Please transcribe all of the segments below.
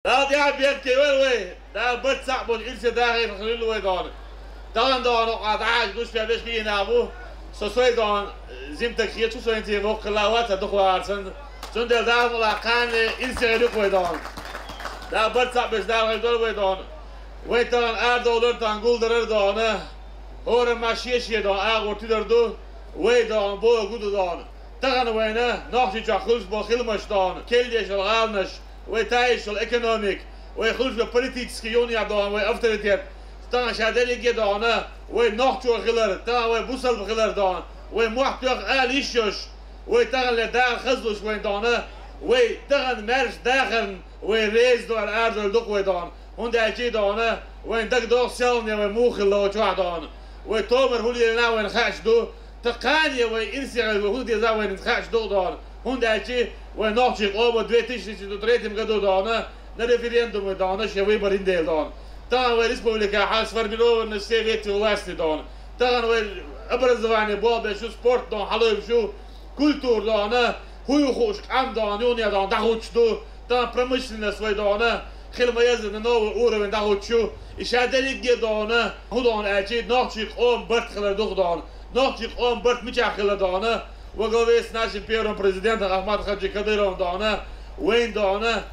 لا دي بيت كبير وين ده بيت صعب والإنس داخل خليل وين دان دان قاطعاش دوش فيها بيش كي نابو سوسوي دان زم تكخير شو سوين تي فوق خلاوات دخوار سن دل دار ملاقان إنس غيرك وين دان ده بيت صعب بيش داخل دول وين دان وين دان دولار دان قول درر دان هور ماشيش يدان ورتي دردو وين دان بو قدو دان تغن وينه ناخذ جاخلش باخيل مشتان كل الغالنش ويتايش الايكونوميك ويخلش بالبوليتيكس يوني عدوان ويأفتريتيت تغن شادلي جدانا وناخذ غلر تغن ويبوصل بغلر دان ومحتوى آليشوش ويتغن لدار خزلش وين دانا ويتغن مرش داخل ويريز دو الأرض الدق ويدان هند أجي دانا وين دق دو سلني وموخل لو جوا دان ويتومر هولي لنا وين خاش دو تقانية وإنسان وهو دي زاوية نتخاش دو دان هند أشي وناخذ قوة دويتش تريتم قدو دانا نريفريندوم دانا شوي برين ديل دان تان وريسبوبليكا حاس فرميلو نسيفيت ولاستي دان تان وأبرز وعني بابا شو سبورت دان حلو شو كولتور دانا هو خوش عم دان يونيا دان داخوش دو تان برمشلنا سوي دانا خيل ما يزن نو أورا من داخوش شو إشادلي جي دانا هو دان أشي ناخذ قوم برتخل دو دان ناخذ قوم برت متشاخل دانا وقويس ناشي بيرون بريزيدنت أحمد خاجي كديرون دانا وين دانا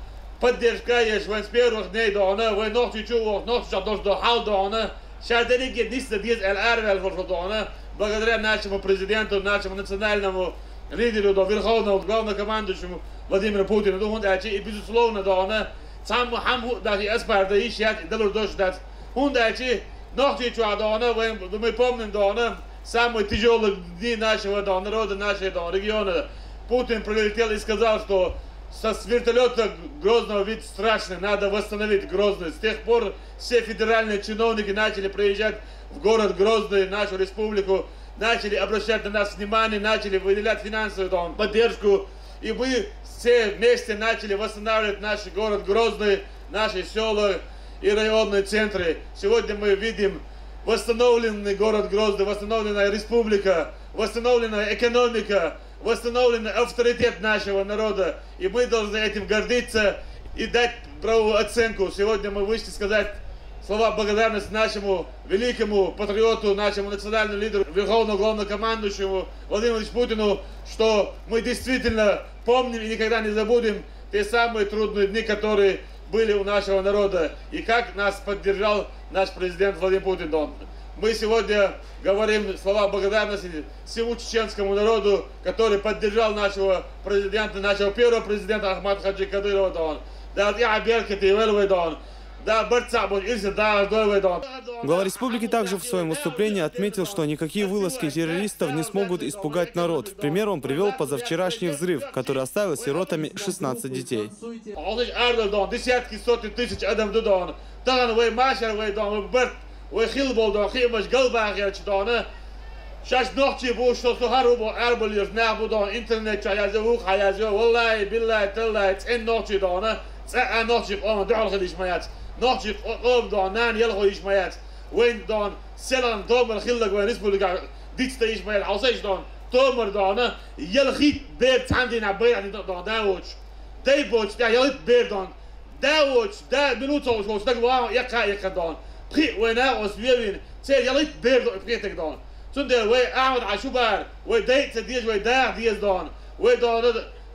поддержкаешь وين سبيرو خني دانا وين ناخذ شو ناخذ جدوش دو حال دانا شادري جد نيست ديز الأربعة في دانا بقدر ناشي بريزيدنت وناشي национальному лидеру до верховного главного командующему Владимиру Путину до он дачи и безусловно дана сам хам дачи аспарда и шат доллар дош дат он дачи нахти чу дана мы помним дана самый тяжелый день нашего народа, нашего региона. Путин прилетел и сказал, что со вертолета Грозного вид страшный, надо восстановить Грозный. С тех пор все федеральные чиновники начали приезжать в город Грозный, нашу республику, начали обращать на нас внимание, начали выделять финансовую поддержку. И мы все вместе начали восстанавливать наш город Грозный, наши села и районные центры. Сегодня мы видим восстановленный город Грозный, восстановленная республика, восстановленная экономика, восстановленный авторитет нашего народа. И мы должны этим гордиться и дать правовую оценку. Сегодня мы вышли сказать слова благодарности нашему великому патриоту, нашему национальному лидеру, верховному главнокомандующему Владимиру Владимировичу Путину, что мы действительно помним и никогда не забудем те самые трудные дни, которые были у нашего народа, и как нас поддержал наш президент Владимир Путин. Мы сегодня говорим слова благодарности всему чеченскому народу, который поддержал нашего президента, нашего первого президента Ахмада Хаджи Кадырова. Глава республики также в своем выступлении отметил, что никакие вылазки террористов не смогут испугать народ. В пример он привел позавчерашний взрыв, который оставил сиротами 16 детей. Десятки, сотни тысяч адам شاش نحكي بوش سهروا بأربل يرناه بدون إنترنت شايزوه خيازوه والله بالله تلا تين نحكي دانا تأ نحكي قام دعال خليش ميات نحكي قام دانان يلقوا إيش ميات وين دان سلام تومر خلق وين اسمه لقى ديت تيش ميات حوسيش دان تومر دانا يلخيت بيت عندي نبيع عندي دان داوش داي بوش دا يلخيت بيت دان داوش دا منوتوش وش تقوى يكا دان بخي وينا وسويين سير يلخيت بيت بخيتك دان Zonder wij Ahmed Ashubar, wij deed dies wij daar dies dan, wij dan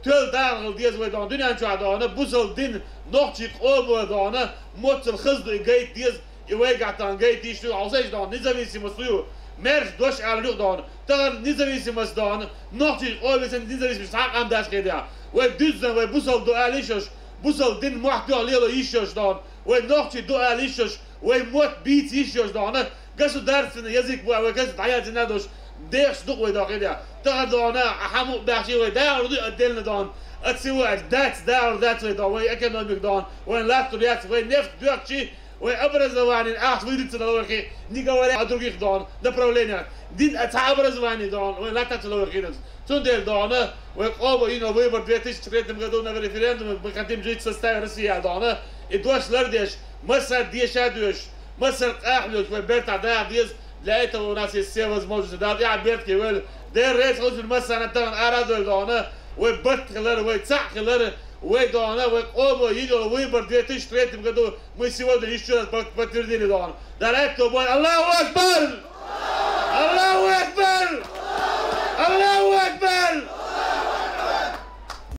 tel daar dies wij dan dunia aan dan, buzel din nog chik over dan, moet het gezd gate dies, wij gaat dan gate die stu als is dan, независимо свою, мерж дош алюк dan, dan независимо dan, nog chik over zijn независимо sak am das geht ja, wij dus dan wij buzel do alishos, buzel din mocht do lelo ishos dan, wij nog chik do alishos, wij moet beat ishos dan. Государственный язык, государственный надош, деш дух дохли да. Тагадона, ахаму бахши вы да, руди отдельно дан. Отсюда дать да, дать вы да, вы экономик дан, вы ластуриат, вы нефть духчи, вы образование, ах выйдется на лохи, не говоря о других дан, направлениях. Дин от образования дан, вы латать лохи. Цундель дана, вы оба ино выбор в 2003 году на референдуме, мы хотим жить в составе России дана, и дош лардеш, масса дешадуш. مصر احمد وبرت عداها ديز لقيته وناس السيف موجود ده دي عبيت كيول ده الرئيس خلص المسا انا تمن اراد دونه وبرت خلال ويتسع خلال Уэйдона, оба видел выбор в 2003 году. Мы сегодня еще раз подтвердили, Дон. До этого бой. Аллаху Акбар!